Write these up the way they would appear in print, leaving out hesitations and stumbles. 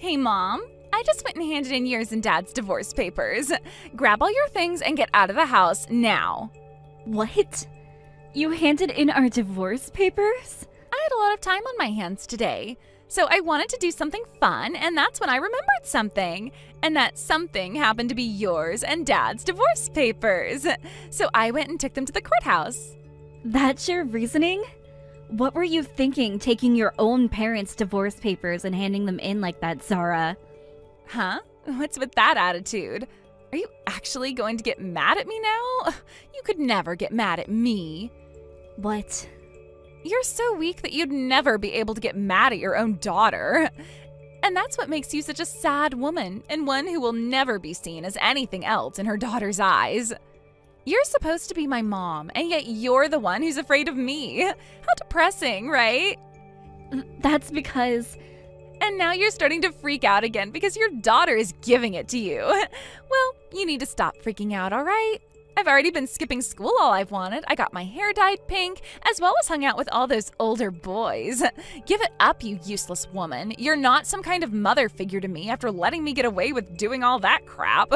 Hey, Mom. I just went and handed in yours and Dad's divorce papers. Grab all your things and get out of the house now. What? You handed in our divorce papers? I had a lot of time on my hands today, so I wanted to do something fun, and that's when I remembered something. And that something happened to be yours and Dad's divorce papers. So I went and took them to the courthouse. That's your reasoning? What were you thinking, taking your own parents' divorce papers and handing them in like that, Zara? Huh? What's with that attitude? Are you actually going to get mad at me now? You could never get mad at me. What? You're so weak that you'd never be able to get mad at your own daughter. And that's what makes you such a sad woman, and one who will never be seen as anything else in her daughter's eyes. You're supposed to be my mom, and yet you're the one who's afraid of me. How depressing, right? That's because... And now you're starting to freak out again because your daughter is giving it to you. Well, you need to stop freaking out, all right? I've already been skipping school all I've wanted. I got my hair dyed pink, as well as hung out with all those older boys. Give it up, you useless woman. You're not some kind of mother figure to me after letting me get away with doing all that crap.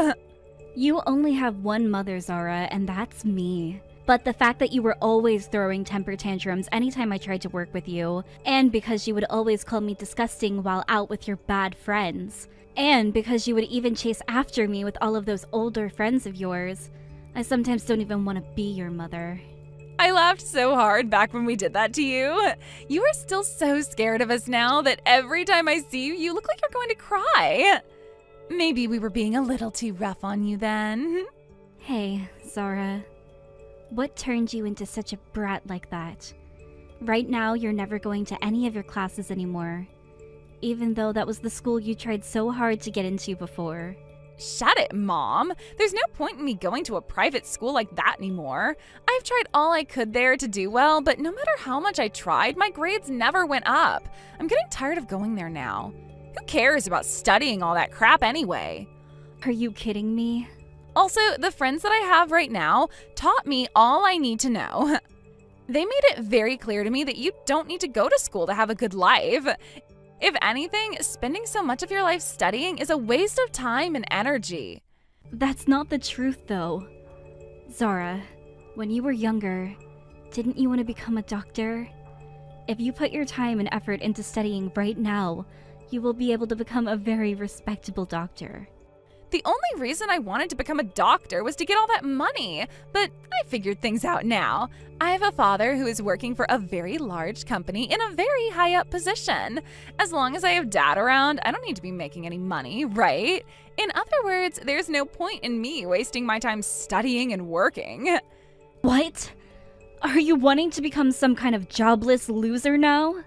You only have one mother, Zara, and that's me. But the fact that you were always throwing temper tantrums anytime I tried to work with you, and because you would always call me disgusting while out with your bad friends, and because you would even chase after me with all of those older friends of yours, I sometimes don't even want to be your mother. I laughed so hard back when we did that to you. You are still so scared of us now that every time I see you, you look like you're going to cry. Maybe we were being a little too rough on you then. Hey, Zara. What turned you into such a brat like that? Right now, you're never going to any of your classes anymore. Even though that was the school you tried so hard to get into before. Shut it, Mom. There's no point in me going to a private school like that anymore. I've tried all I could there to do well, but no matter how much I tried, my grades never went up. I'm getting tired of going there now. Who cares about studying all that crap anyway? Are you kidding me? Also, the friends that I have right now taught me all I need to know. They made it very clear to me that you don't need to go to school to have a good life. If anything, spending so much of your life studying is a waste of time and energy. That's not the truth, though. Zara, when you were younger, didn't you want to become a doctor? If you put your time and effort into studying right now, you will be able to become a very respectable doctor. The only reason I wanted to become a doctor was to get all that money, but I figured things out now. I have a father who is working for a very large company in a very high up position. As long as I have Dad around, I don't need to be making any money, right? In other words, there's no point in me wasting my time studying and working. What? Are you wanting to become some kind of jobless loser now?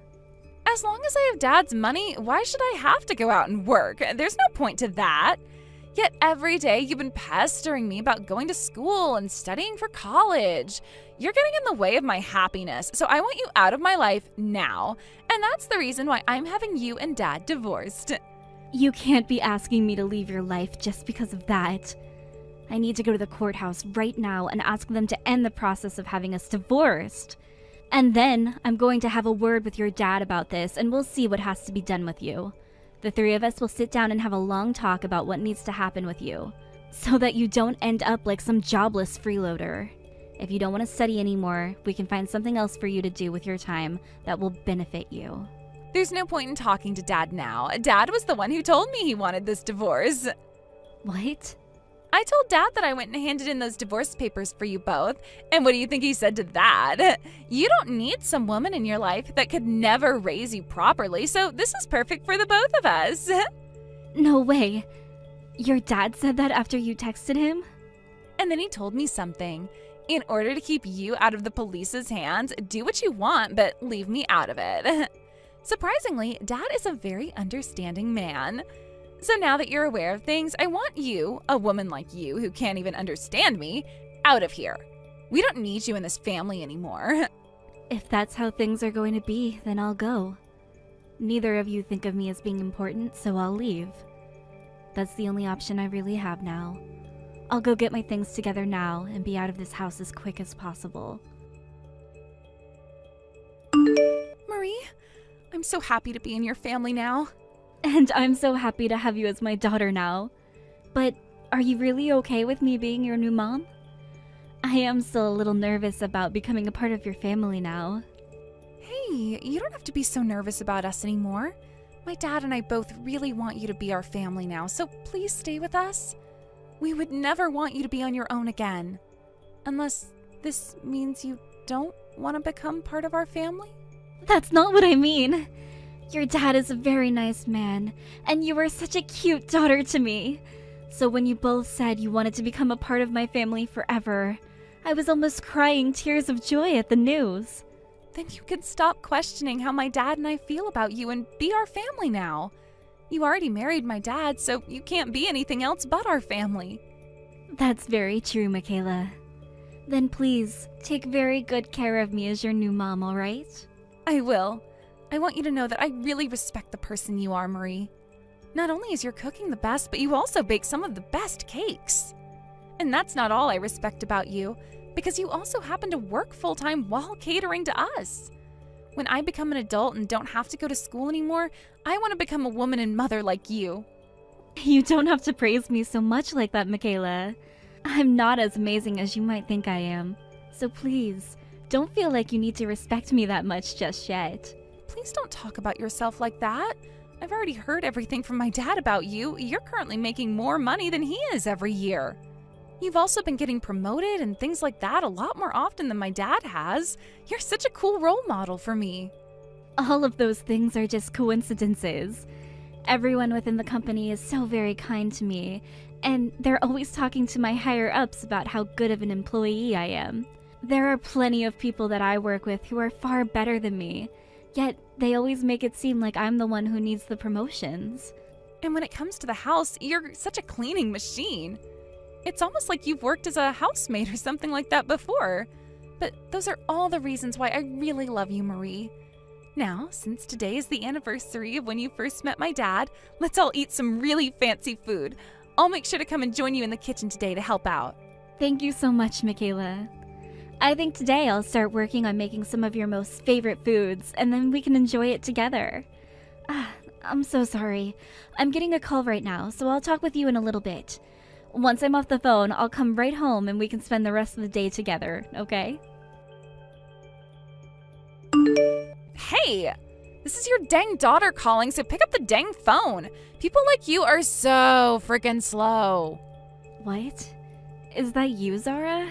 As long as I have Dad's money, why should I have to go out and work? There's no point to that. Yet every day you've been pestering me about going to school and studying for college. You're getting in the way of my happiness, so I want you out of my life now. And that's the reason why I'm having you and Dad divorced. You can't be asking me to leave your life just because of that. I need to go to the courthouse right now and ask them to end the process of having us divorced. And then I'm going to have a word with your dad about this, and we'll see what has to be done with you. The three of us will sit down and have a long talk about what needs to happen with you, so that you don't end up like some jobless freeloader. If you don't want to study anymore, we can find something else for you to do with your time that will benefit you. There's no point in talking to Dad now. Dad was the one who told me he wanted this divorce. What? I told Dad that I went and handed in those divorce papers for you both. And what do you think he said to that? You don't need some woman in your life that could never raise you properly, so this is perfect for the both of us. No way. Your dad said that after you texted him? And then he told me something. In order to keep you out of the police's hands, do what you want, but leave me out of it. Surprisingly, Dad is a very understanding man. So now that you're aware of things, I want you, a woman like you who can't even understand me, out of here. We don't need you in this family anymore. If that's how things are going to be, then I'll go. Neither of you think of me as being important, so I'll leave. That's the only option I really have now. I'll go get my things together now and be out of this house as quick as possible. Marie, I'm so happy to be in your family now. And I'm so happy to have you as my daughter now. But are you really okay with me being your new mom? I am still a little nervous about becoming a part of your family now. Hey, you don't have to be so nervous about us anymore. My dad and I both really want you to be our family now, so please stay with us. We would never want you to be on your own again. Unless this means you don't want to become part of our family? That's not what I mean. Your dad is a very nice man, and you were such a cute daughter to me. So when you both said you wanted to become a part of my family forever, I was almost crying tears of joy at the news. Then you can stop questioning how my dad and I feel about you and be our family now. You already married my dad, so you can't be anything else but our family. That's very true, Michaela. Then please, take very good care of me as your new mom, alright? I will. I want you to know that I really respect the person you are, Marie. Not only is your cooking the best, but you also bake some of the best cakes. And that's not all I respect about you, because you also happen to work full-time while catering to us. When I become an adult and don't have to go to school anymore, I want to become a woman and mother like you. You don't have to praise me so much like that, Michaela. I'm not as amazing as you might think I am. So please, don't feel like you need to respect me that much just yet. Please don't talk about yourself like that. I've already heard everything from my dad about you. You're currently making more money than he is every year. You've also been getting promoted and things like that a lot more often than my dad has. You're such a cool role model for me. All of those things are just coincidences. Everyone within the company is so very kind to me, and they're always talking to my higher-ups about how good of an employee I am. There are plenty of people that I work with who are far better than me, yet they always make it seem like I'm the one who needs the promotions. And when it comes to the house, you're such a cleaning machine. It's almost like you've worked as a housemaid or something like that before. But those are all the reasons why I really love you, Marie. Now, since today is the anniversary of when you first met my dad, let's all eat some really fancy food. I'll make sure to come and join you in the kitchen today to help out. Thank you so much, Michaela. I think today I'll start working on making some of your most favorite foods, and then we can enjoy it together. I'm so sorry. I'm getting a call right now, so I'll talk with you in a little bit. Once I'm off the phone, I'll come right home and we can spend the rest of the day together, okay? Hey! This is your dang daughter calling, so pick up the dang phone. People like you are so freaking slow. What? Is that you, Zara?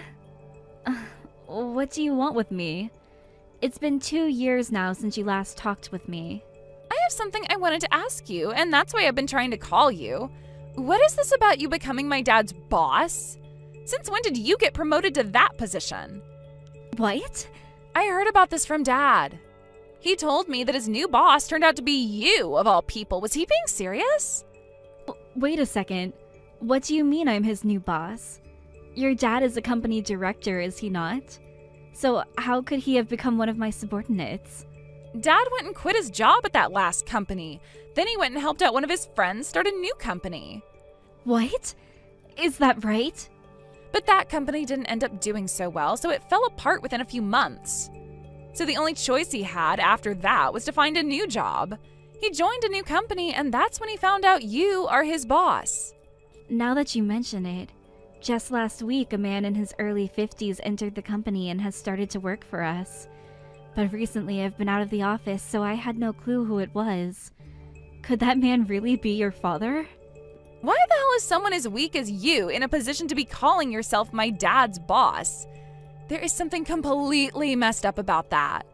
What do you want with me? It's been 2 years now since you last talked with me. I have something I wanted to ask you, and that's why I've been trying to call you. What is this about you becoming my dad's boss? Since when did you get promoted to that position? What? I heard about this from Dad. He told me that his new boss turned out to be you, of all people. Was he being serious? Wait a second. What do you mean I'm his new boss? Your dad is a company director, is he not? So how could he have become one of my subordinates? Dad went and quit his job at that last company. Then he went and helped out one of his friends start a new company. What? Is that right? But that company didn't end up doing so well, so it fell apart within a few months. So the only choice he had after that was to find a new job. He joined a new company, and that's when he found out you are his boss. Now that you mention it, just last week a man in his early 50s entered the company and has started to work for us. But recently I've been out of the office, so I had no clue who it was. Could that man really be your father? Why the hell is someone as weak as you in a position to be calling yourself my dad's boss? There is something completely messed up about that.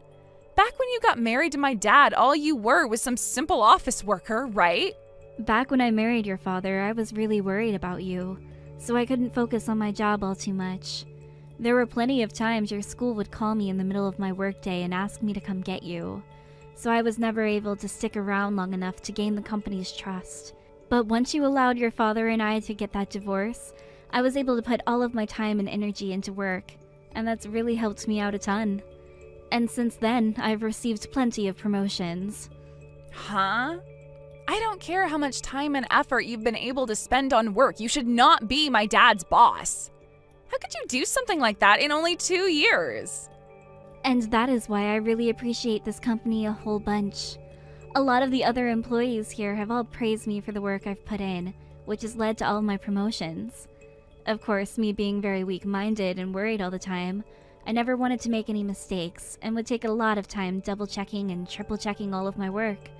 Back when you got married to my dad, all you were was some simple office worker, right? Back when I married your father, I was really worried about you, so I couldn't focus on my job all too much. There were plenty of times your school would call me in the middle of my workday and ask me to come get you, so I was never able to stick around long enough to gain the company's trust. But once you allowed your father and I to get that divorce, I was able to put all of my time and energy into work, and that's really helped me out a ton. And since then, I've received plenty of promotions. Huh? I don't care how much time and effort you've been able to spend on work. You should not be my dad's boss. How could you do something like that in only 2 years? And that is why I really appreciate this company a whole bunch. A lot of the other employees here have all praised me for the work I've put in, which has led to all my promotions. Of course, me being very weak-minded and worried all the time, I never wanted to make any mistakes and would take a lot of time double-checking and triple-checking all of my work.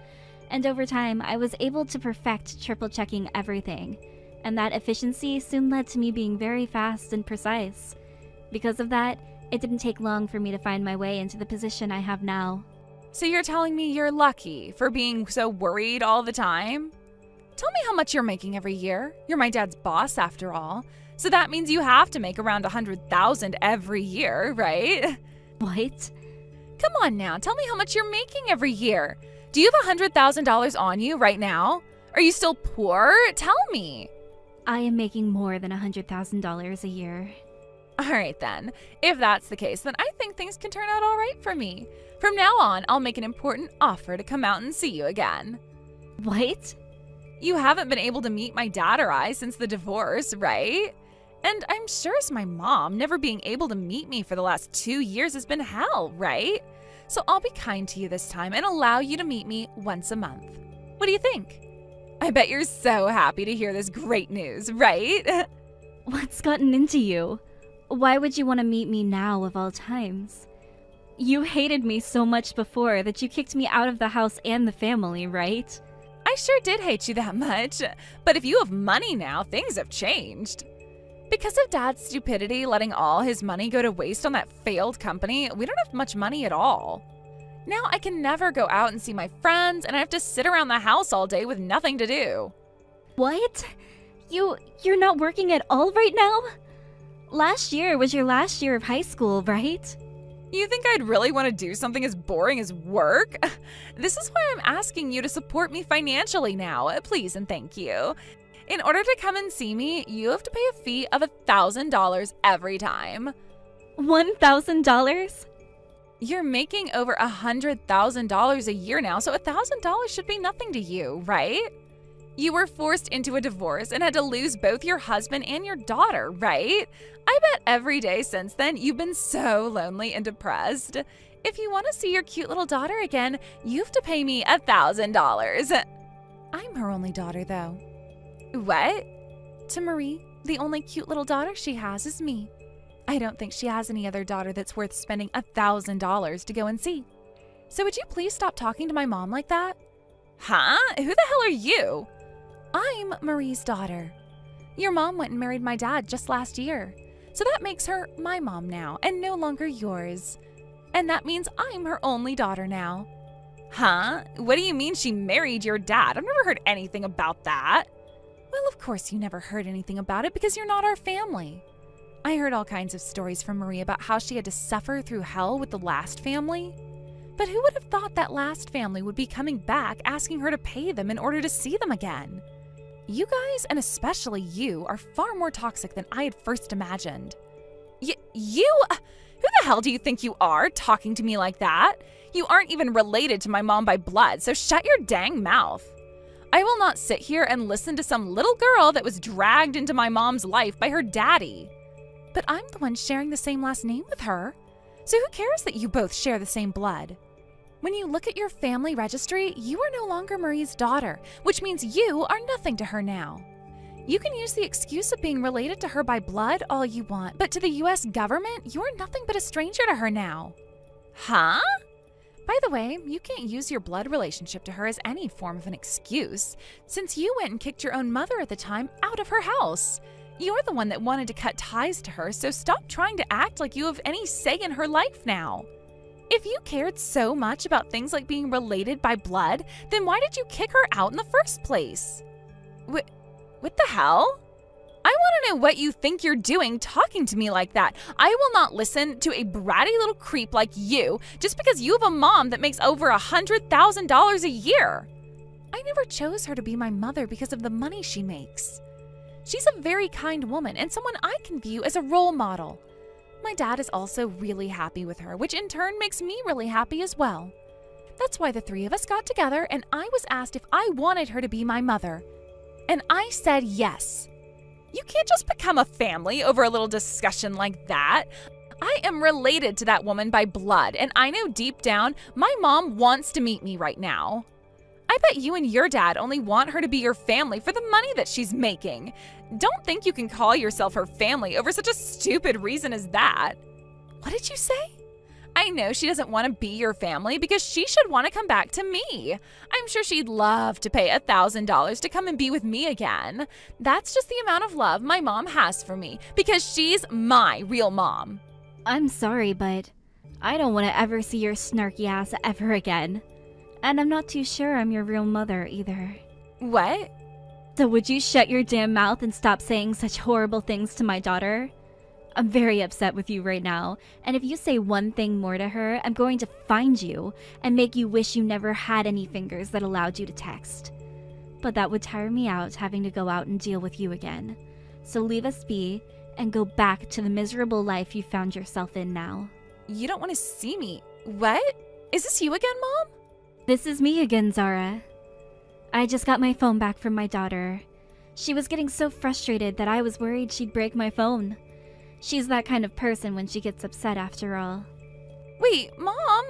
And over time, I was able to perfect triple-checking everything, and that efficiency soon led to me being very fast and precise. Because of that, it didn't take long for me to find my way into the position I have now. So you're telling me you're lucky for being so worried all the time? Tell me how much you're making every year. You're my dad's boss after all. So that means you have to make around $100,000 every year, right? What? Come on now, tell me how much you're making every year. Do you have $100,000 on you right now? Are you still poor? Tell me. I am making more than $100,000 a year. All right then. If that's the case, then I think things can turn out all right for me. From now on, I'll make an important offer to come out and see you again. What? You haven't been able to meet my dad or I since the divorce, right? And I'm sure as my mom, never being able to meet me for the last 2 years has been hell, right? So I'll be kind to you this time and allow you to meet me once a month. What do you think? I bet you're so happy to hear this great news, right? What's gotten into you? Why would you want to meet me now of all times? You hated me so much before that you kicked me out of the house and the family, right? I sure did hate you that much. But if you have money now, things have changed. Because of Dad's stupidity letting all his money go to waste on that failed company, we don't have much money at all. Now I can never go out and see my friends, and I have to sit around the house all day with nothing to do. What? You're not working at all right now? Last year was your last year of high school, right? You think I'd really want to do something as boring as work? This is why I'm asking you to support me financially now, please and thank you. In order to come and see me, you have to pay a fee of $1,000 every time. $1,000? You're making over $100,000 a year now, so $1,000 should be nothing to you, right? You were forced into a divorce and had to lose both your husband and your daughter, right? I bet every day since then you've been so lonely and depressed. If you want to see your cute little daughter again, you have to pay me $1,000. I'm her only daughter, though. What? To Marie, the only cute little daughter she has is me. I don't think she has any other daughter that's worth spending $1,000 to go and see. So would you please stop talking to my mom like that? Huh? Who the hell are you? I'm Marie's daughter. Your mom went and married my dad just last year. So that makes her my mom now and no longer yours. And that means I'm her only daughter now. Huh? What do you mean she married your dad? I've never heard anything about that. Well, of course you never heard anything about it because you're not our family. I heard all kinds of stories from Marie about how she had to suffer through hell with the last family. But who would have thought that last family would be coming back asking her to pay them in order to see them again? You guys, and especially you, are far more toxic than I had first imagined. Who the hell do you think you are, talking to me like that? You aren't even related to my mom by blood, so shut your dang mouth. I will not sit here and listen to some little girl that was dragged into my mom's life by her daddy. But I'm the one sharing the same last name with her. So who cares that you both share the same blood? When you look at your family registry, you are no longer Marie's daughter, which means you are nothing to her now. You can use the excuse of being related to her by blood all you want, but to the US government, you're nothing but a stranger to her now. Huh? By the way, you can't use your blood relationship to her as any form of an excuse, since you went and kicked your own mother at the time out of her house. You're the one that wanted to cut ties to her, so stop trying to act like you have any say in her life now. If you cared so much about things like being related by blood, then why did you kick her out in the first place? What the hell? I want to know what you think you're doing talking to me like that. I will not listen to a bratty little creep like you just because you have a mom that makes over $100,000 a year. I never chose her to be my mother because of the money she makes. She's a very kind woman and someone I can view as a role model. My dad is also really happy with her, which in turn makes me really happy as well. That's why the three of us got together and I was asked if I wanted her to be my mother. And I said yes. You can't just become a family over a little discussion like that. I am related to that woman by blood, and I know deep down my mom wants to meet me right now. I bet you and your dad only want her to be your family for the money that she's making. Don't think you can call yourself her family over such a stupid reason as that. What did you say? I know she doesn't want to be your family because she should want to come back to me. I'm sure she'd love to pay $1,000 to come and be with me again. That's just the amount of love my mom has for me because she's my real mom. I'm sorry, but I don't want to ever see your snarky ass ever again. And I'm not too sure I'm your real mother either. What? So would you shut your damn mouth and stop saying such horrible things to my daughter? I'm very upset with you right now, and if you say one thing more to her, I'm going to find you and make you wish you never had any fingers that allowed you to text. But that would tire me out having to go out and deal with you again. So leave us be and go back to the miserable life you found yourself in now. You don't want to see me. What? Is this you again, Mom? This is me again, Zara. I just got my phone back from my daughter. She was getting so frustrated that I was worried she'd break my phone. She's that kind of person when she gets upset after all. Wait, Mom?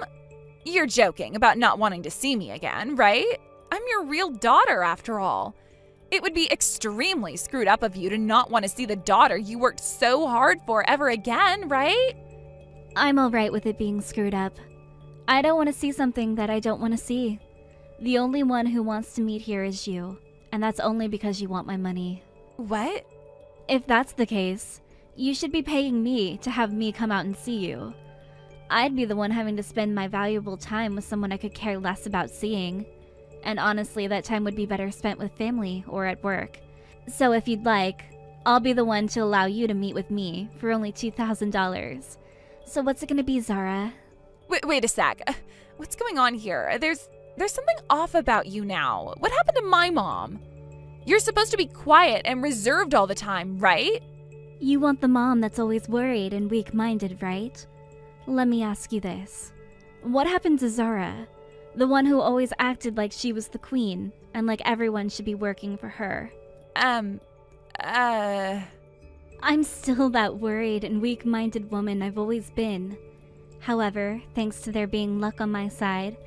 You're joking about not wanting to see me again, right? I'm your real daughter after all. It would be extremely screwed up of you to not want to see the daughter you worked so hard for ever again, right? I'm alright with it being screwed up. I don't want to see something that I don't want to see. The only one who wants to meet here is you, and that's only because you want my money. What? If that's the case, you should be paying me to have me come out and see you. I'd be the one having to spend my valuable time with someone I could care less about seeing. And honestly, that time would be better spent with family or at work. So if you'd like, I'll be the one to allow you to meet with me for only $2,000. So what's it gonna be, Zara? Wait a sec. What's going on here? There's something off about you now. What happened to my mom? You're supposed to be quiet and reserved all the time, right? You want the mom that's always worried and weak-minded, right? Let me ask you this. What happened to Zara? The one who always acted like she was the queen and like everyone should be working for her. I'm still that worried and weak-minded woman I've always been. However, thanks to there being luck on my side,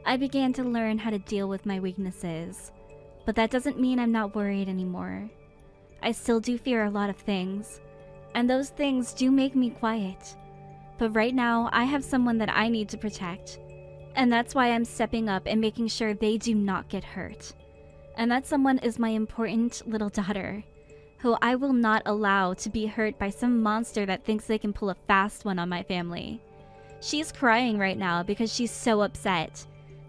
I began to learn how to deal with my weaknesses. But that doesn't mean I'm not worried anymore. I still do fear a lot of things, and those things do make me quiet. But right now, I have someone that I need to protect, and that's why I'm stepping up and making sure they do not get hurt. And that someone is my important little daughter, who I will not allow to be hurt by some monster that thinks they can pull a fast one on my family. She's crying right now because she's so upset,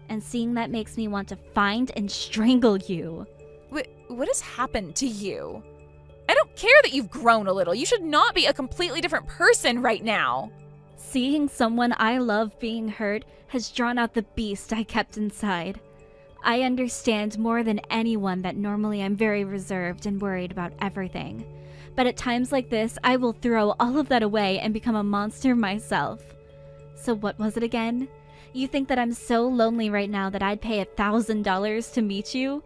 and seeing that makes me want to find and strangle you. What has happened to you? I don't care that you've grown a little. You should not be a completely different person right now. Seeing someone I love being hurt has drawn out the beast I kept inside. I understand more than anyone that normally I'm very reserved and worried about everything. But at times like this, I will throw all of that away and become a monster myself. So what was it again? You think that I'm so lonely right now that I'd pay $1,000 to meet you?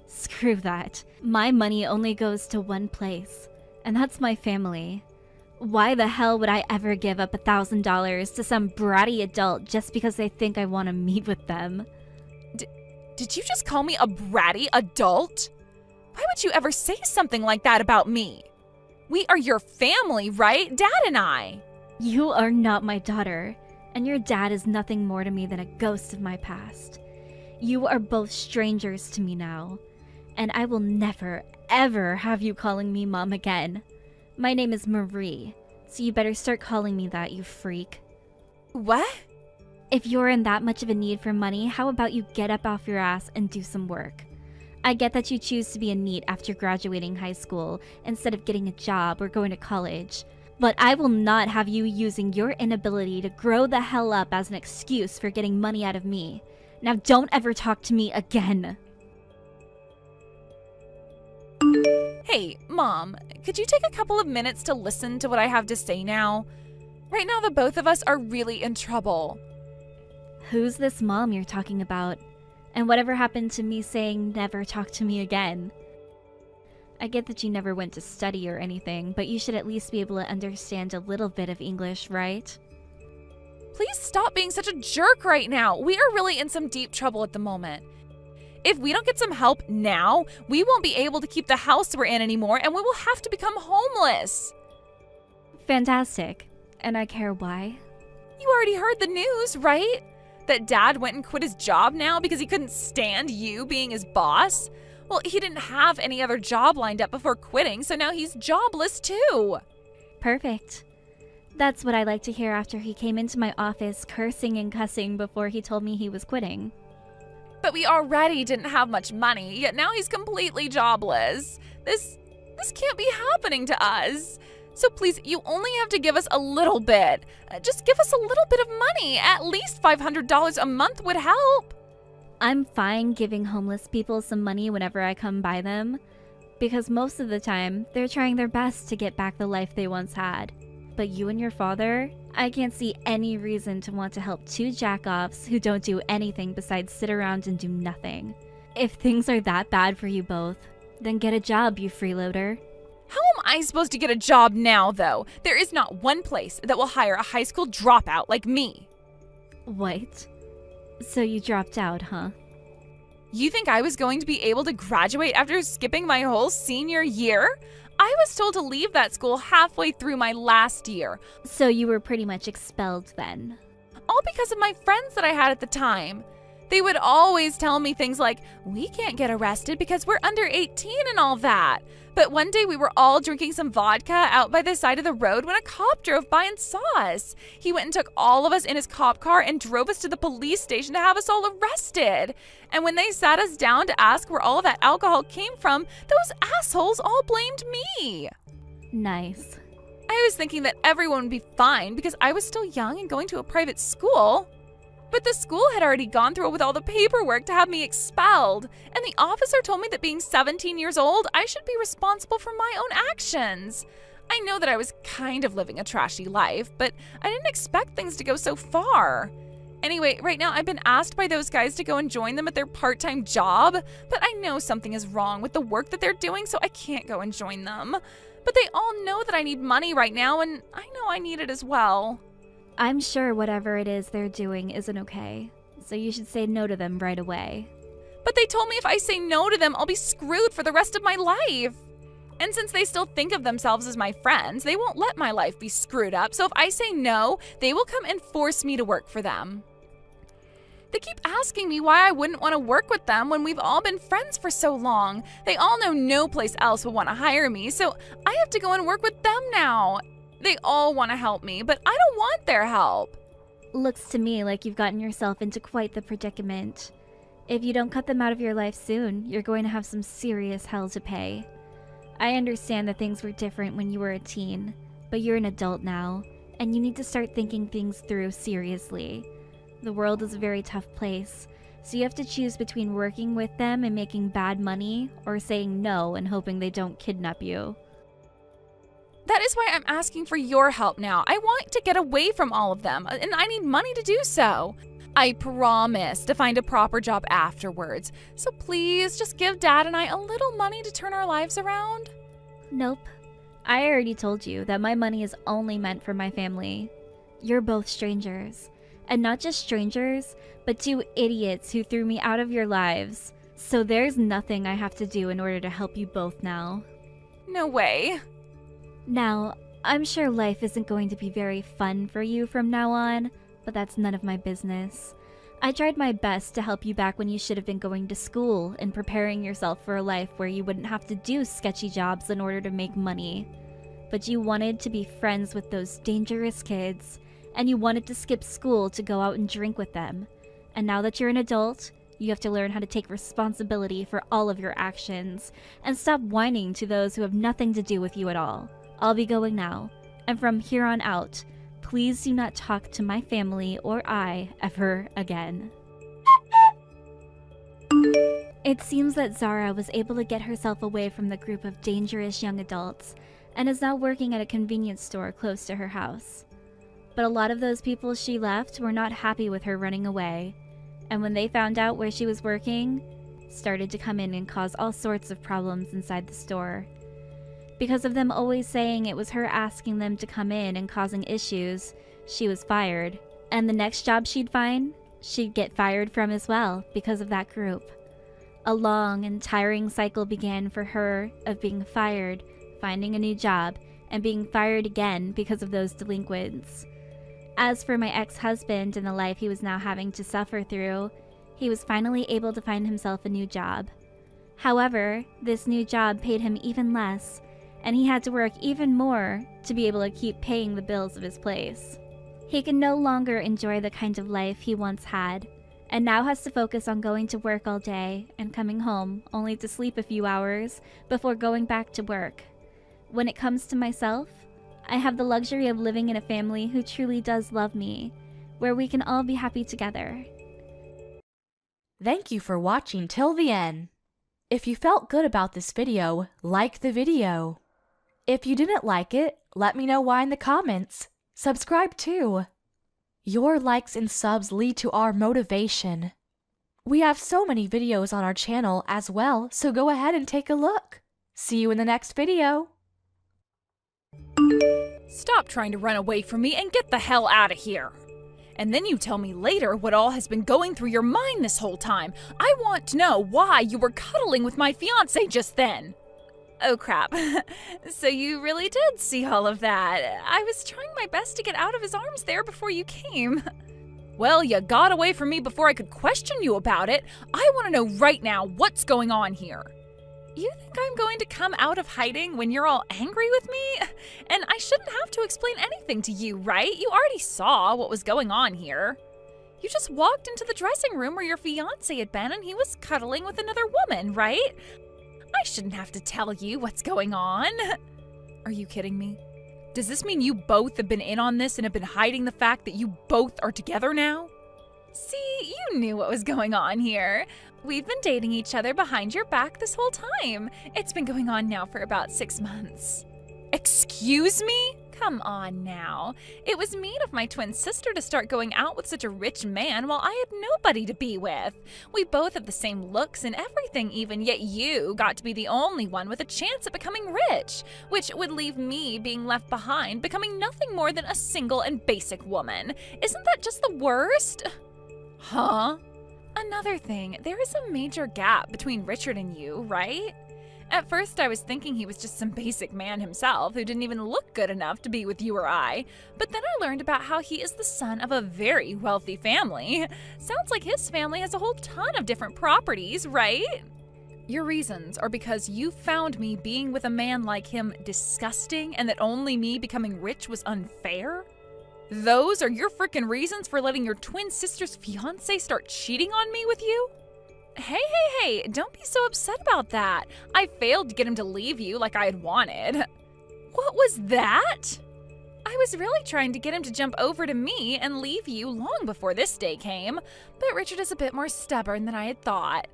Screw that. My money only goes to one place, and that's my family. Why the hell would I ever give up $1,000 to some bratty adult just because they think I want to meet with them? Did you just call me a bratty adult? Why would you ever say something like that about me? We are your family, right? Dad and I. You are not my daughter, and your dad is nothing more to me than a ghost of my past. You are both strangers to me now, and I will never, ever have you calling me Mom again. My name is Marie, so you better start calling me that, you freak. What? If you're in that much of a need for money, how about you get up off your ass and do some work? I get that you choose to be a NEET after graduating high school instead of getting a job or going to college, but I will not have you using your inability to grow the hell up as an excuse for getting money out of me. Now don't ever talk to me again. Hey, Mom, could you take a couple of minutes to listen to what I have to say now? Right now, the both of us are really in trouble. Who's this mom you're talking about? And whatever happened to me saying never talk to me again? I get that you never went to study or anything, but you should at least be able to understand a little bit of English, right? Please stop being such a jerk right now. We are really in some deep trouble at the moment. If we don't get some help now, we won't be able to keep the house we're in anymore and we will have to become homeless. Fantastic. And I care why. You already heard the news, right? That Dad went and quit his job now because he couldn't stand you being his boss? Well, he didn't have any other job lined up before quitting, so now he's jobless too. Perfect. That's what I like to hear after he came into my office cursing and cussing before he told me he was quitting. But we already didn't have much money, yet now he's completely jobless. This can't be happening to us. So please, you only have to give us a little bit. Just give us a little bit of money. At least $500 a month would help. I'm fine giving homeless people some money whenever I come by them, because most of the time, they're trying their best to get back the life they once had. But you and your father, I can't see any reason to want to help two jack-offs who don't do anything besides sit around and do nothing. If things are that bad for you both, then get a job, you freeloader. How am I supposed to get a job now, though? There is not one place that will hire a high school dropout like me. What? So you dropped out, huh? You think I was going to be able to graduate after skipping my whole senior year? I was told to leave that school halfway through my last year. So you were pretty much expelled then? All because of my friends that I had at the time. They would always tell me things like, we can't get arrested because we're under 18 and all that. But one day we were all drinking some vodka out by the side of the road when a cop drove by and saw us. He went and took all of us in his cop car and drove us to the police station to have us all arrested. And when they sat us down to ask where all of that alcohol came from, those assholes all blamed me. Nice. I was thinking that everyone would be fine because I was still young and going to a private school. But the school had already gone through with all the paperwork to have me expelled, and the officer told me that being 17 years old, I should be responsible for my own actions. I know that I was kind of living a trashy life, but I didn't expect things to go so far. Anyway, right now I've been asked by those guys to go and join them at their part-time job, but I know something is wrong with the work that they're doing, so I can't go and join them. But they all know that I need money right now, and I know I need it as well. I'm sure whatever it is they're doing isn't okay, so you should say no to them right away. But they told me if I say no to them, I'll be screwed for the rest of my life. And since they still think of themselves as my friends, they won't let my life be screwed up, so if I say no, they will come and force me to work for them. They keep asking me why I wouldn't want to work with them when we've all been friends for so long. They all know no place else will want to hire me, so I have to go and work with them now. They all want to help me, but I don't want their help. Looks to me like you've gotten yourself into quite the predicament. If you don't cut them out of your life soon, you're going to have some serious hell to pay. I understand that things were different when you were a teen, but you're an adult now, and you need to start thinking things through seriously. The world is a very tough place, so you have to choose between working with them and making bad money, or saying no and hoping they don't kidnap you. That is why I'm asking for your help now. I want to get away from all of them, and I need money to do so. I promise to find a proper job afterwards. So please just give Dad and I a little money to turn our lives around. Nope. I already told you that my money is only meant for my family. You're both strangers. And not just strangers, but two idiots who threw me out of your lives. So there's nothing I have to do in order to help you both now. No way. Now, I'm sure life isn't going to be very fun for you from now on, but that's none of my business. I tried my best to help you back when you should have been going to school and preparing yourself for a life where you wouldn't have to do sketchy jobs in order to make money. But you wanted to be friends with those dangerous kids, and you wanted to skip school to go out and drink with them. And now that you're an adult, you have to learn how to take responsibility for all of your actions, and stop whining to those who have nothing to do with you at all. I'll be going now, and from here on out, please do not talk to my family or I ever again. It seems that Zara was able to get herself away from the group of dangerous young adults, and is now working at a convenience store close to her house. But a lot of those people she left were not happy with her running away, and when they found out where she was working, started to come in and cause all sorts of problems inside the store. Because of them always saying it was her asking them to come in and causing issues, she was fired. And the next job she'd find, she'd get fired from as well because of that group. A long and tiring cycle began for her of being fired, finding a new job, and being fired again because of those delinquents. As for my ex-husband and the life he was now having to suffer through, he was finally able to find himself a new job. However, this new job paid him even less, and he had to work even more to be able to keep paying the bills of his place. He can no longer enjoy the kind of life he once had, and now has to focus on going to work all day and coming home only to sleep a few hours before going back to work. When it comes to myself, I have the luxury of living in a family who truly does love me, where we can all be happy together. Thank you for watching till the end. If you felt good about this video, like the video. If you didn't like it, let me know why in the comments. Subscribe too. Your likes and subs lead to our motivation. We have so many videos on our channel as well, so go ahead and take a look. See you in the next video. Stop trying to run away from me and get the hell out of here. And then you tell me later what all has been going through your mind this whole time. I want to know why you were cuddling with my fiancé just then. Oh crap. So you really did see all of that. I was trying my best to get out of his arms there before you came. Well, you got away from me before I could question you about it. I want to know right now what's going on here. You think I'm going to come out of hiding when you're all angry with me? And I shouldn't have to explain anything to you, right? You already saw what was going on here. You just walked into the dressing room where your fiancé had been and he was cuddling with another woman, right? I shouldn't have to tell you what's going on. Are you kidding me? Does this mean you both have been in on this and have been hiding the fact that you both are together now? See, you knew what was going on here. We've been dating each other behind your back this whole time. It's been going on now for about 6 months. Excuse me? Come on now. It was mean of my twin sister to start going out with such a rich man while I had nobody to be with. We both have the same looks and everything even, yet you got to be the only one with a chance at becoming rich, which would leave me being left behind, becoming nothing more than a single and basic woman. Isn't that just the worst? Huh? Another thing, there is a major gap between Richard and you, right? At first I was thinking he was just some basic man himself who didn't even look good enough to be with you or I, but then I learned about how he is the son of a very wealthy family. Sounds like his family has a whole ton of different properties, right? Your reasons are because you found me being with a man like him disgusting and that only me becoming rich was unfair? Those are your frickin' reasons for letting your twin sister's fiancé start cheating on me with you? Hey, don't be so upset about that. I failed to get him to leave you like I had wanted. What was that? I was really trying to get him to jump over to me and leave you long before this day came, but Richard is a bit more stubborn than I had thought.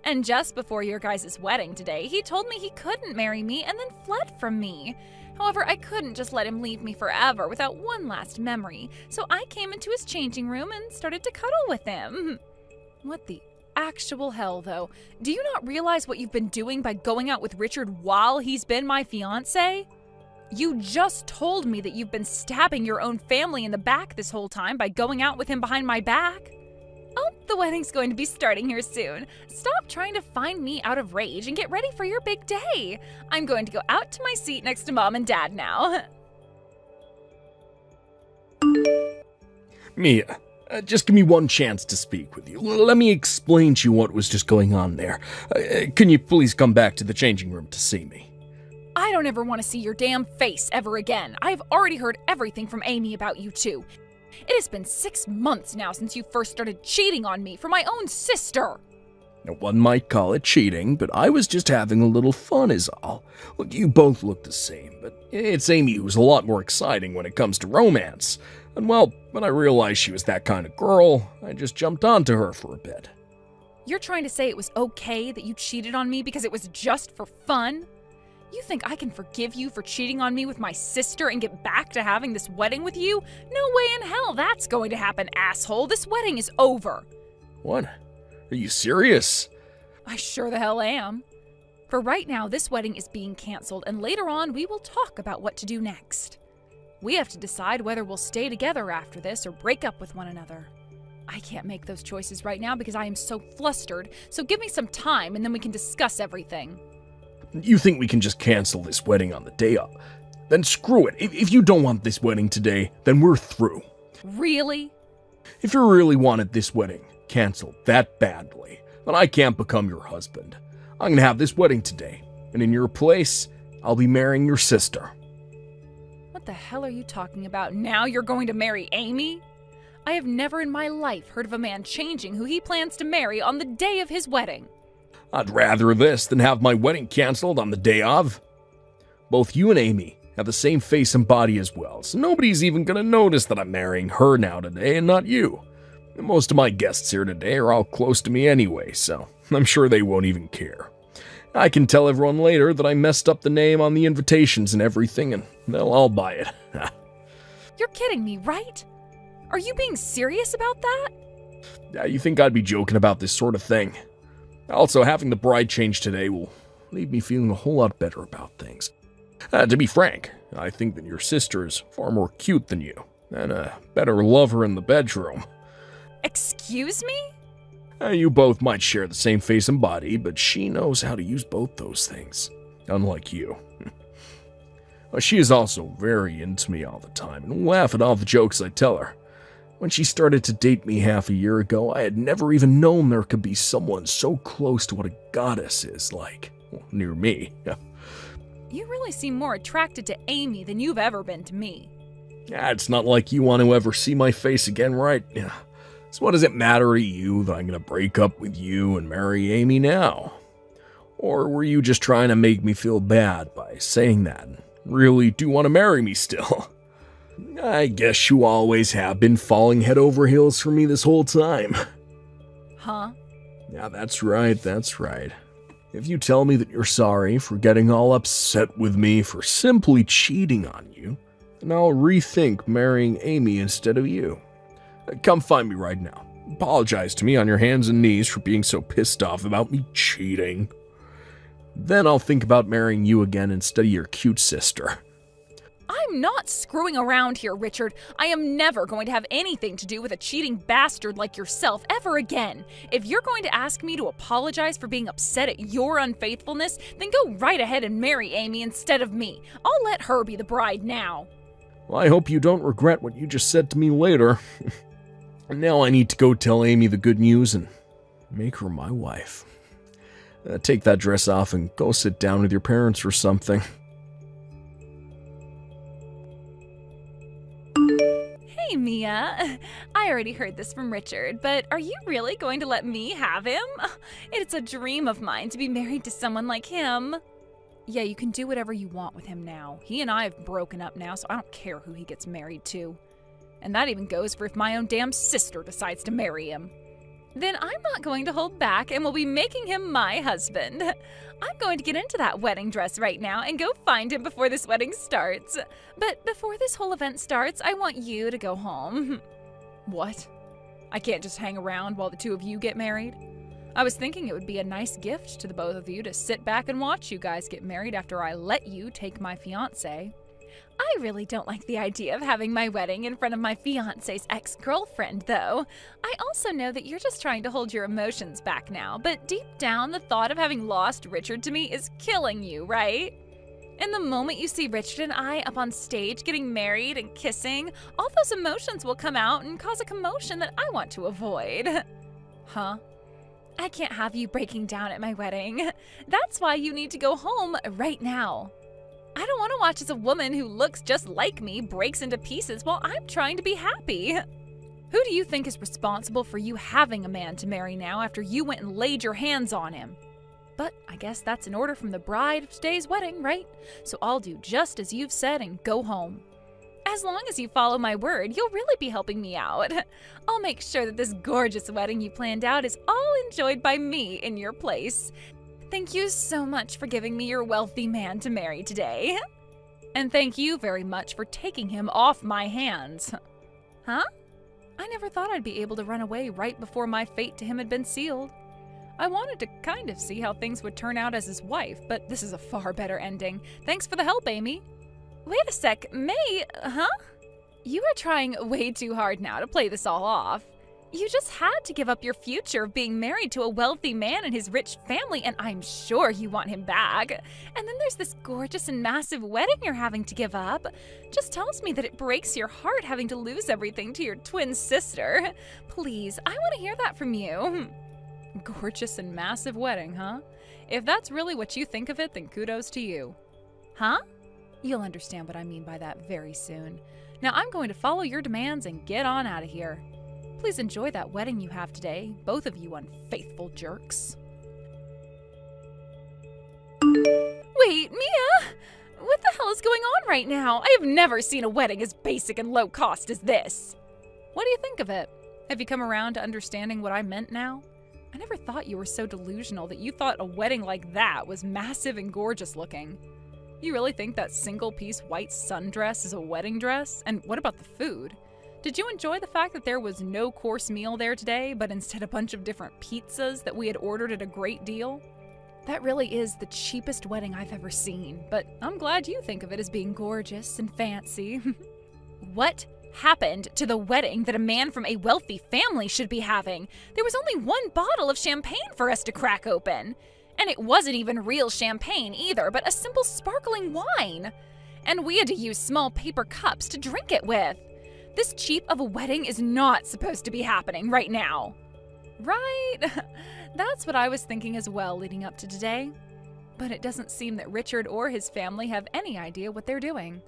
And just before your guys' wedding today, he told me he couldn't marry me and then fled from me. However, I couldn't just let him leave me forever without one last memory, so I came into his changing room and started to cuddle with him. What the actual hell, though? Do you not realize what you've been doing by going out with Richard while he's been my fiancé? You just told me that you've been stabbing your own family in the back this whole time by going out with him behind my back. Oh, the wedding's going to be starting here soon. Stop trying to find me out of rage and get ready for your big day. I'm going to go out to my seat next to Mom and Dad now. Mia, just give me one chance to speak with you. Let me explain to you what was just going on there. Can you please come back to the changing room to see me? I don't ever want to see your damn face ever again. I've already heard everything from Amy about you two. It has been 6 months now since you first started cheating on me for my own sister. Now, one might call it cheating, but I was just having a little fun is all. Look, you both look the same, but it's Amy who's a lot more exciting when it comes to romance. And well, when I realized she was that kind of girl, I just jumped onto her for a bit. You're trying to say it was okay that you cheated on me because it was just for fun? You think I can forgive you for cheating on me with my sister and get back to having this wedding with you? No way in hell that's going to happen, asshole. This wedding is over. What? Are you serious? I sure the hell am. For right now, this wedding is being canceled, and later on we will talk about what to do next. We have to decide whether we'll stay together after this or break up with one another. I can't make those choices right now because I am so flustered, so give me some time and then we can discuss everything. You think we can just cancel this wedding on the day of? Then screw it. If you don't want this wedding today, then we're through. Really? If you really wanted this wedding canceled that badly, then I can't become your husband. I'm gonna have this wedding today, and in your place, I'll be marrying your sister. What the hell are you talking about? Now you're going to marry Amy? I have never in my life heard of a man changing who he plans to marry on the day of his wedding. I'd rather this than have my wedding canceled on the day of. Both you and Amy have the same face and body as well, so nobody's even gonna notice that I'm marrying her now today and not you. And most of my guests here today are all close to me anyway, so I'm sure they won't even care. I can tell everyone later that I messed up the name on the invitations and everything, and they'll all buy it. You're kidding me, right? Are you being serious about that? You think I'd be joking about this sort of thing? Also, having the bride change today will leave me feeling a whole lot better about things. To be frank, I think that your sister is far more cute than you, and a better lover in the bedroom. Excuse me? You both might share the same face and body, but she knows how to use both those things, unlike you. She is also very into me all the time and will laugh at all the jokes I tell her. When she started to date me half a year ago, I had never even known there could be someone so close to what a goddess is like. Well, near me. You really seem more attracted to Amy than you've ever been to me. It's not like you want to ever see my face again, right? So what does it matter to you that I'm going to break up with you and marry Amy now? Or were you just trying to make me feel bad by saying that and really do want to marry me still? I guess you always have been falling head over heels for me this whole time. Huh? Yeah, that's right. If you tell me that you're sorry for getting all upset with me for simply cheating on you, then I'll rethink marrying Amy instead of you. Come find me right now. Apologize to me on your hands and knees for being so pissed off about me cheating. Then I'll think about marrying you again instead of your cute sister. I'm not screwing around here, Richard. I am never going to have anything to do with a cheating bastard like yourself ever again. If you're going to ask me to apologize for being upset at your unfaithfulness, then go right ahead and marry Amy instead of me. I'll let her be the bride now. Well, I hope you don't regret what you just said to me later. Now I need to go tell Amy the good news and make her my wife. Take that dress off and go sit down with your parents or something. Hey, Mia. I already heard this from Richard, but are you really going to let me have him? It's a dream of mine to be married to someone like him. Yeah, you can do whatever you want with him now. He and I have broken up now, so I don't care who he gets married to. And that even goes for if my own damn sister decides to marry him. Then I'm not going to hold back and will be making him my husband. I'm going to get into that wedding dress right now and go find him before this wedding starts. But before this whole event starts, I want you to go home. What? I can't just hang around while the two of you get married? I was thinking it would be a nice gift to the both of you to sit back and watch you guys get married after I let you take my fiancé. I really don't like the idea of having my wedding in front of my fiancé's ex-girlfriend, though. I also know that you're just trying to hold your emotions back now, but deep down, the thought of having lost Richard to me is killing you, right? And the moment you see Richard and I up on stage getting married and kissing, all those emotions will come out and cause a commotion that I want to avoid. Huh? I can't have you breaking down at my wedding. That's why you need to go home right now. I don't want to watch as a woman who looks just like me breaks into pieces while I'm trying to be happy. Who do you think is responsible for you having a man to marry now after you went and laid your hands on him? But I guess that's an order from the bride of today's wedding, right? So I'll do just as you've said and go home. As long as you follow my word, you'll really be helping me out. I'll make sure that this gorgeous wedding you planned out is all enjoyed by me in your place. Thank you so much for giving me your wealthy man to marry today. And thank you very much for taking him off my hands. Huh? I never thought I'd be able to run away right before my fate to him had been sealed. I wanted to kind of see how things would turn out as his wife, but this is a far better ending. Thanks for the help, Amy. Wait a sec, May, huh? You are trying way too hard now to play this all off. You just had to give up your future of being married to a wealthy man and his rich family, and I'm sure you want him back. And then there's this gorgeous and massive wedding you're having to give up. Just tells me that it breaks your heart having to lose everything to your twin sister. Please, I want to hear that from you. Gorgeous and massive wedding, huh? If that's really what you think of it, then kudos to you. Huh? You'll understand what I mean by that very soon. Now I'm going to follow your demands and get on out of here. Please enjoy that wedding you have today, both of you unfaithful jerks. Wait, Mia! What the hell is going on right now? I have never seen a wedding as basic and low cost as this. What do you think of it? Have you come around to understanding what I meant now? I never thought you were so delusional that you thought a wedding like that was massive and gorgeous looking. You really think that single-piece white sundress is a wedding dress? And what about the food? Did you enjoy the fact that there was no course meal there today, but instead a bunch of different pizzas that we had ordered at a great deal? That really is the cheapest wedding I've ever seen, but I'm glad you think of it as being gorgeous and fancy. What happened to the wedding that a man from a wealthy family should be having? There was only one bottle of champagne for us to crack open. And it wasn't even real champagne either, but a simple sparkling wine. And we had to use small paper cups to drink it with. This cheap of a wedding is not supposed to be happening right now. Right? That's what I was thinking as well leading up to today. But it doesn't seem that Richard or his family have any idea what they're doing.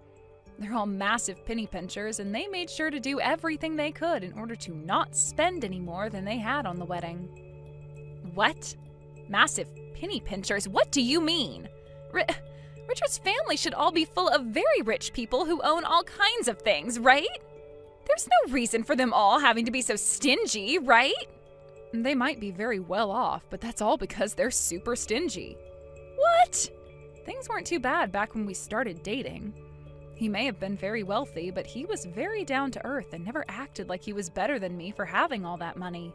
They're all massive penny pinchers, and they made sure to do everything they could in order to not spend any more than they had on the wedding. What? Massive penny pinchers? What do you mean? Richard's family should all be full of very rich people who own all kinds of things, right? There's no reason for them all having to be so stingy, right? They might be very well off, but that's all because they're super stingy. What? Things weren't too bad back when we started dating. He may have been very wealthy, but he was very down to earth and never acted like he was better than me for having all that money.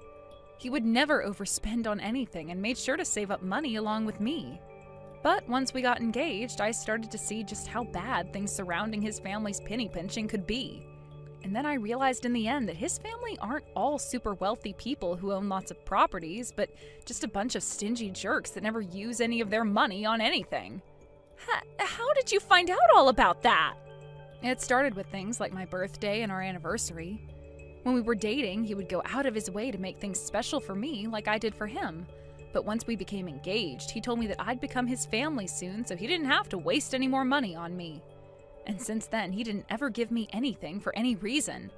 He would never overspend on anything and made sure to save up money along with me. But once we got engaged, I started to see just how bad things surrounding his family's penny pinching could be. And then I realized in the end that his family aren't all super wealthy people who own lots of properties, but just a bunch of stingy jerks that never use any of their money on anything. How did you find out all about that? It started with things like my birthday and our anniversary. When we were dating, he would go out of his way to make things special for me like I did for him. But once we became engaged, he told me that I'd become his family soon, so he didn't have to waste any more money on me. And since then, he didn't ever give me anything for any reason.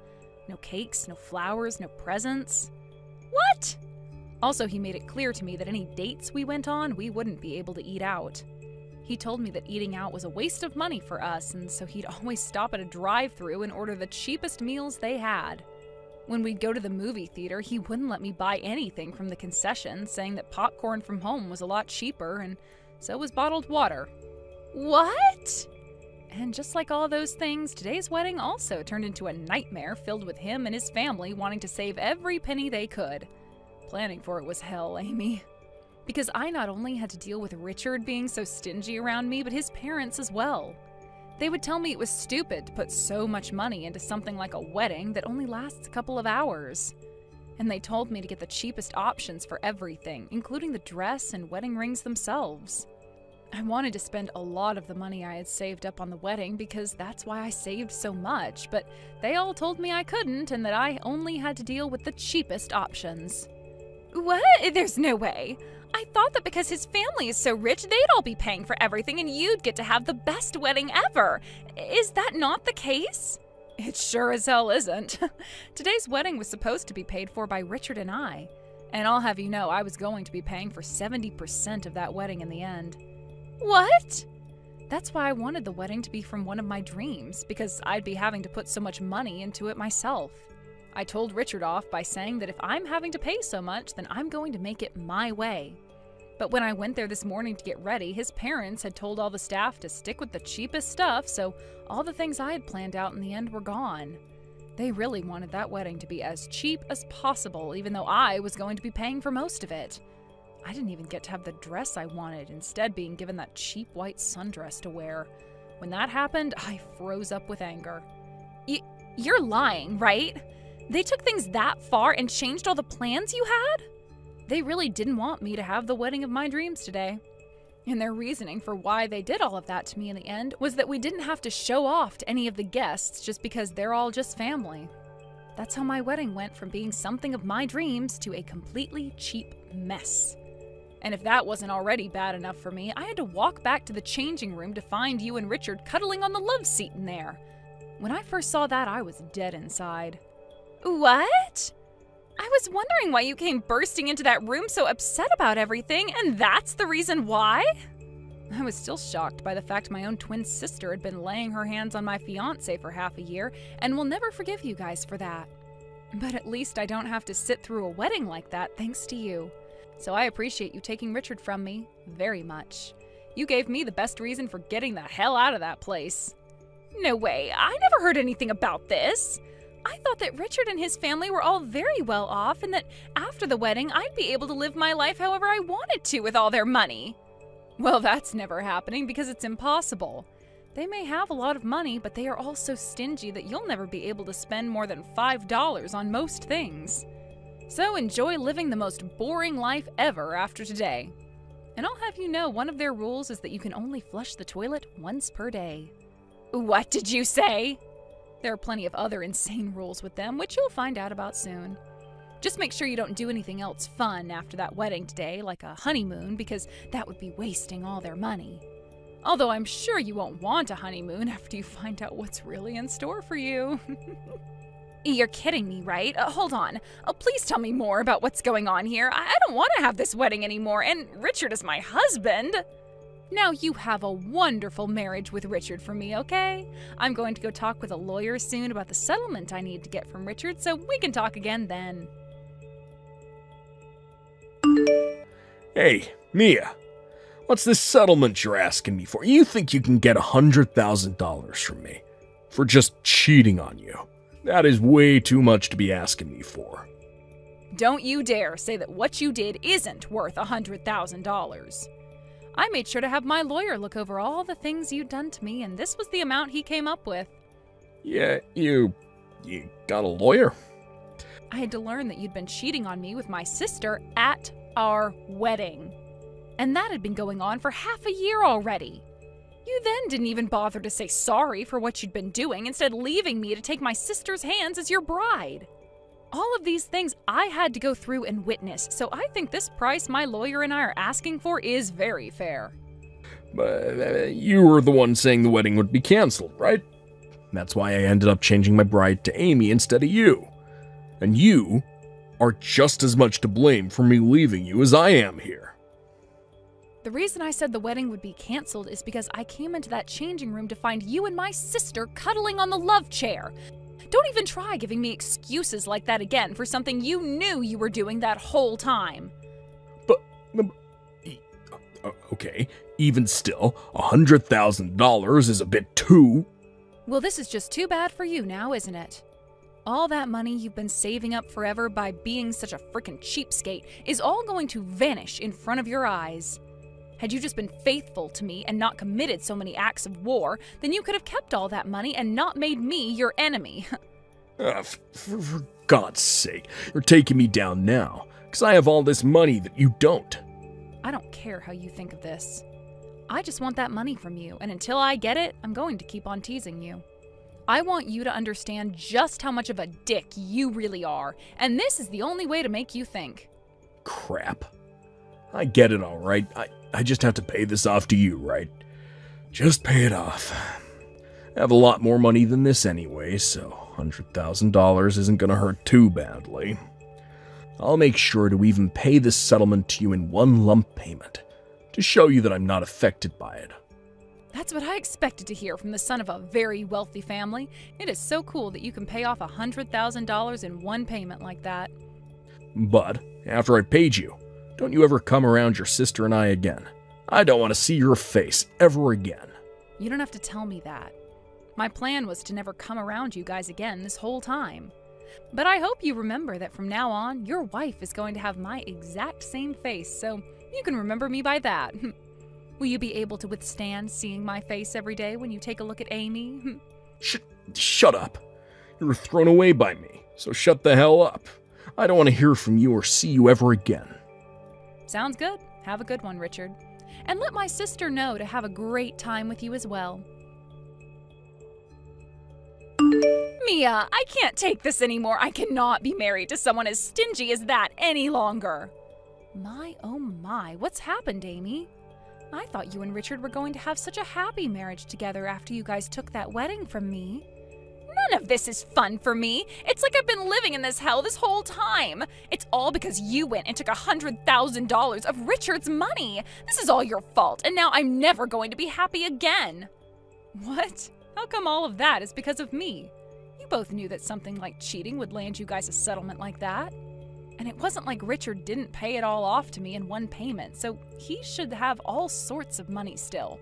No cakes, no flowers, no presents. What? Also, he made it clear to me that any dates we went on, we wouldn't be able to eat out. He told me that eating out was a waste of money for us, and so he'd always stop at a drive-thru and order the cheapest meals they had. When we'd go to the movie theater, he wouldn't let me buy anything from the concession, saying that popcorn from home was a lot cheaper, and so was bottled water. What? And just like all those things, today's wedding also turned into a nightmare filled with him and his family wanting to save every penny they could. Planning for it was hell, Amy. Because I not only had to deal with Richard being so stingy around me, but his parents as well. They would tell me it was stupid to put so much money into something like a wedding that only lasts a couple of hours. And they told me to get the cheapest options for everything, including the dress and wedding rings themselves. I wanted to spend a lot of the money I had saved up on the wedding because that's why I saved so much, but they all told me I couldn't and that I only had to deal with the cheapest options. What? There's no way. I thought that because his family is so rich, they'd all be paying for everything and you'd get to have the best wedding ever. Is that not the case? It sure as hell isn't. Today's wedding was supposed to be paid for by Richard and I. And I'll have you know I was going to be paying for 70% of that wedding in the end. What? That's why I wanted the wedding to be from one of my dreams, because I'd be having to put so much money into it myself. I told Richard off by saying that if I'm having to pay so much, then I'm going to make it my way. But when I went there this morning to get ready, his parents had told all the staff to stick with the cheapest stuff, so all the things I had planned out in the end were gone. They really wanted that wedding to be as cheap as possible, even though I was going to be paying for most of it. I didn't even get to have the dress I wanted, instead being given that cheap white sundress to wear. When that happened, I froze up with anger. You're lying, right? They took things that far and changed all the plans you had? They really didn't want me to have the wedding of my dreams today. And their reasoning for why they did all of that to me in the end was that we didn't have to show off to any of the guests just because they're all just family. That's how my wedding went from being something of my dreams to a completely cheap mess. And if that wasn't already bad enough for me, I had to walk back to the changing room to find you and Richard cuddling on the love seat in there. When I first saw that, I was dead inside. What? I was wondering why you came bursting into that room so upset about everything, and that's the reason why? I was still shocked by the fact my own twin sister had been laying her hands on my fiancé for half a year, and will never forgive you guys for that. But at least I don't have to sit through a wedding like that thanks to you. So I appreciate you taking Richard from me very much. You gave me the best reason for getting the hell out of that place. No way, I never heard anything about this. I thought that Richard and his family were all very well off and that after the wedding I'd be able to live my life however I wanted to with all their money. Well, that's never happening because it's impossible. They may have a lot of money, but they are all so stingy that you'll never be able to spend more than $5 on most things. So enjoy living the most boring life ever after today. And I'll have you know one of their rules is that you can only flush the toilet once per day. What did you say? There are plenty of other insane rules with them, which you'll find out about soon. Just make sure you don't do anything else fun after that wedding today, like a honeymoon, because that would be wasting all their money. Although I'm sure you won't want a honeymoon after you find out what's really in store for you. You're kidding me, right? Hold on. Please tell me more about what's going on here. I don't want to have this wedding anymore, and Richard is my husband. Now you have a wonderful marriage with Richard for me, okay? I'm going to go talk with a lawyer soon about the settlement I need to get from Richard, so we can talk again then. Hey, Mia. What's this settlement you're asking me for? You think you can get $100,000 from me for just cheating on you? That is way too much to be asking me for. Don't you dare say that what you did isn't worth $100,000. I made sure to have my lawyer look over all the things you'd done to me, and this was the amount he came up with. Yeah, you got a lawyer? I had to learn that you'd been cheating on me with my sister at our wedding. And that had been going on for half a year already. You then didn't even bother to say sorry for what you'd been doing, instead leaving me to take my sister's hands as your bride. All of these things I had to go through and witness, so I think this price my lawyer and I are asking for is very fair. But you were the one saying the wedding would be canceled, right? That's why I ended up changing my bride to Amy instead of you. And you are just as much to blame for me leaving you as I am here. The reason I said the wedding would be canceled is because I came into that changing room to find you and my sister cuddling on the love chair. Don't even try giving me excuses like that again for something you knew you were doing that whole time. But okay, even still, $100,000 is a bit too... Well, this is just too bad for you now, isn't it? All that money you've been saving up forever by being such a frickin' cheapskate is all going to vanish in front of your eyes. Had you just been faithful to me and not committed so many acts of war, then you could have kept all that money and not made me your enemy. For God's sake, you're taking me down now, because I have all this money that you don't. I don't care how you think of this. I just want that money from you, and until I get it, I'm going to keep on teasing you. I want you to understand just how much of a dick you really are, and this is the only way to make you think. Crap. I get it, all right. I just have to pay this off to you, right? Just pay it off. I have a lot more money than this anyway, so $100,000 isn't gonna hurt too badly. I'll make sure to even pay this settlement to you in one lump payment, to show you that I'm not affected by it. That's what I expected to hear from the son of a very wealthy family. It is so cool that you can pay off $100,000 in one payment like that. But after I paid you, don't you ever come around your sister and I again. I don't want to see your face ever again. You don't have to tell me that. My plan was to never come around you guys again this whole time. But I hope you remember that from now on, your wife is going to have my exact same face, so you can remember me by that. Will you be able to withstand seeing my face every day when you take a look at Amy? Shut up. You were thrown away by me, so shut the hell up. I don't want to hear from you or see you ever again. Sounds good. Have a good one, Richard. And let my sister know to have a great time with you as well. Mia, I can't take this anymore. I cannot be married to someone as stingy as that any longer. My, oh my, what's happened, Amy? I thought you and Richard were going to have such a happy marriage together after you guys took that wedding from me. None of this is fun for me. It's like I've been living in this hell this whole time. It's all because you went and took $100,000 of Richard's money. This is all your fault, and now I'm never going to be happy again. What? How come all of that is because of me? You both knew that something like cheating would land you guys a settlement like that. And it wasn't like Richard didn't pay it all off to me in one payment, so he should have all sorts of money still.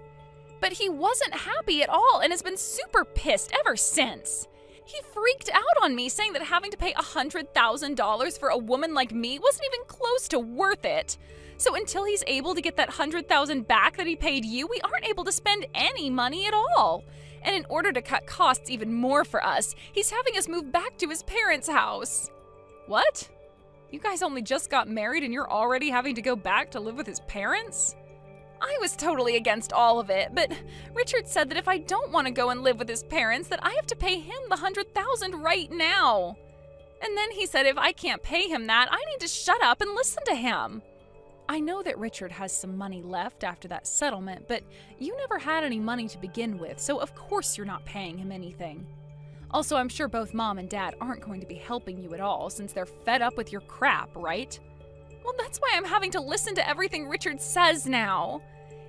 But he wasn't happy at all and has been super pissed ever since. He freaked out on me, saying that having to pay $100,000 for a woman like me wasn't even close to worth it. So until he's able to get that $100,000 back that he paid you, we aren't able to spend any money at all. And in order to cut costs even more for us, he's having us move back to his parents' house. What? You guys only just got married and you're already having to go back to live with his parents? I was totally against all of it, but Richard said that if I don't want to go and live with his parents, that I have to pay him the $100,000 right now. And then he said if I can't pay him that, I need to shut up and listen to him. I know that Richard has some money left after that settlement, but you never had any money to begin with, so of course you're not paying him anything. Also, I'm sure both Mom and Dad aren't going to be helping you at all since they're fed up with your crap, right? Well, that's why I'm having to listen to everything Richard says now.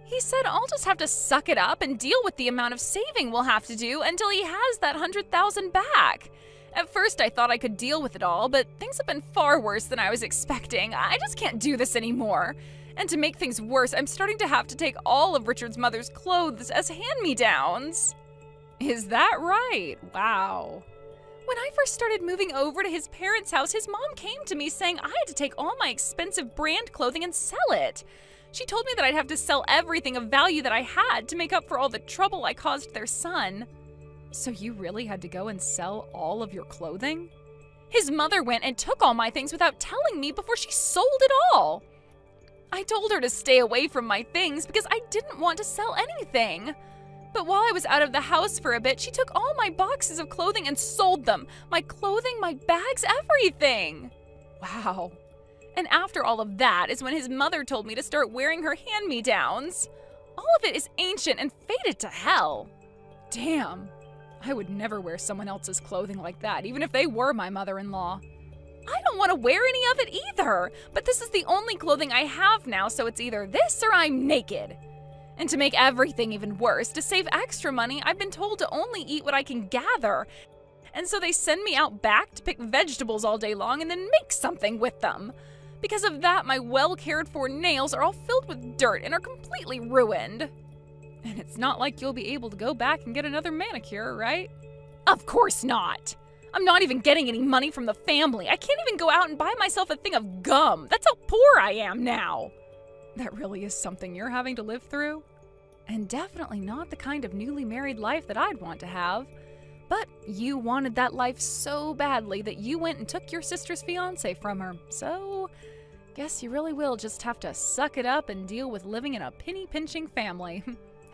He said I'll just have to suck it up and deal with the amount of saving we'll have to do until he has that $100,000 back. At first, I thought I could deal with it all, but things have been far worse than I was expecting. I just can't do this anymore. And to make things worse, I'm starting to have to take all of Richard's mother's clothes as hand-me-downs. Is that right? Wow. When I first started moving over to his parents' house, his mom came to me saying I had to take all my expensive brand clothing and sell it. She told me that I'd have to sell everything of value that I had to make up for all the trouble I caused their son. So you really had to go and sell all of your clothing? His mother went and took all my things without telling me before she sold it all. I told her to stay away from my things because I didn't want to sell anything. But while I was out of the house for a bit, she took all my boxes of clothing and sold them. My clothing, my bags, everything. Wow. And after all of that is when his mother told me to start wearing her hand-me-downs. All of it is ancient and faded to hell. Damn. I would never wear someone else's clothing like that, even if they were my mother-in-law. I don't want to wear any of it either, but this is the only clothing I have now, so it's either this or I'm naked. And to make everything even worse, to save extra money, I've been told to only eat what I can gather. And so they send me out back to pick vegetables all day long and then make something with them. Because of that, my well-cared-for nails are all filled with dirt and are completely ruined. And it's not like you'll be able to go back and get another manicure, right? Of course not. I'm not even getting any money from the family. I can't even go out and buy myself a thing of gum. That's how poor I am now. That really is something you're having to live through? And definitely not the kind of newly married life that I'd want to have. But you wanted that life so badly that you went and took your sister's fiance from her. So, guess you really will just have to suck it up and deal with living in a penny-pinching family.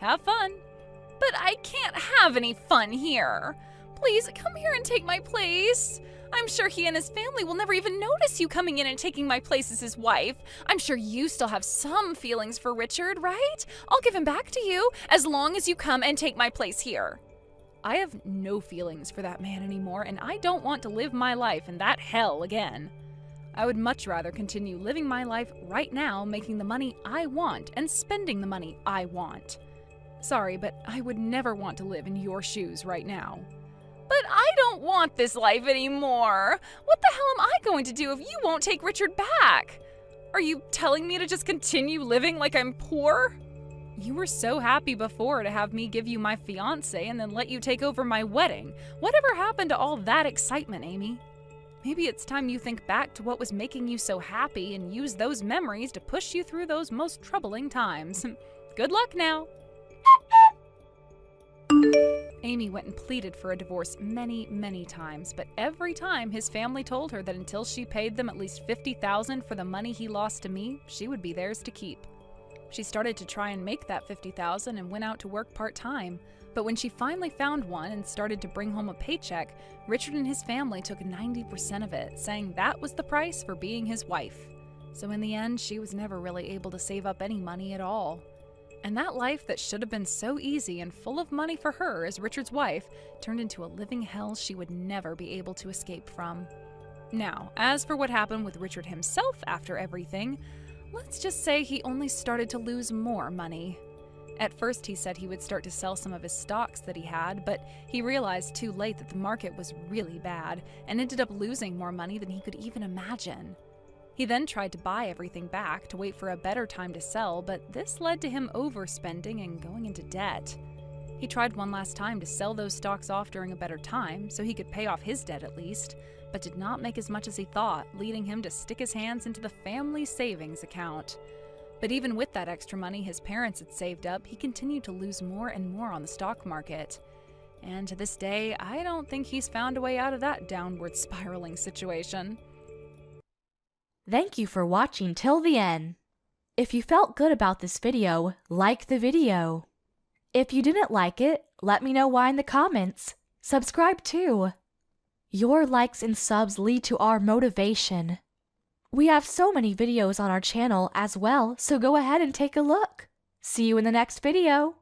Have fun. But I can't have any fun here. Please, come here and take my place. I'm sure he and his family will never even notice you coming in and taking my place as his wife. I'm sure you still have some feelings for Richard, right? I'll give him back to you as long as you come and take my place here. I have no feelings for that man anymore, and I don't want to live my life in that hell again. I would much rather continue living my life right now, making the money I want and spending the money I want. Sorry, but I would never want to live in your shoes right now. But I don't want this life anymore. What the hell am I going to do if you won't take Richard back? Are you telling me to just continue living like I'm poor? You were so happy before to have me give you my fiancé and then let you take over my wedding. Whatever happened to all that excitement, Amy? Maybe it's time you think back to what was making you so happy and use those memories to push you through those most troubling times. Good luck now. Amy went and pleaded for a divorce many, many times, but every time his family told her that until she paid them at least $50,000 for the money he lost to me, she would be theirs to keep. She started to try and make that $50,000 and went out to work part-time, but when she finally found one and started to bring home a paycheck, Richard and his family took 90% of it, saying that was the price for being his wife. So in the end, she was never really able to save up any money at all. And that life that should have been so easy and full of money for her as Richard's wife turned into a living hell she would never be able to escape from. Now, as for what happened with Richard himself after everything, let's just say he only started to lose more money. At first, he said he would start to sell some of his stocks that he had, but he realized too late that the market was really bad and ended up losing more money than he could even imagine. He then tried to buy everything back to wait for a better time to sell, but this led to him overspending and going into debt. He tried one last time to sell those stocks off during a better time, so he could pay off his debt at least, but did not make as much as he thought, leading him to stick his hands into the family savings account. But even with that extra money his parents had saved up, he continued to lose more and more on the stock market. And to this day, I don't think he's found a way out of that downward spiraling situation. Thank you for watching till the end. If you felt good about this video, like the video. If you didn't like it, let me know why in the comments. Subscribe too. Your likes and subs lead to our motivation. We have so many videos on our channel as well, so go ahead and take a look. See you in the next video.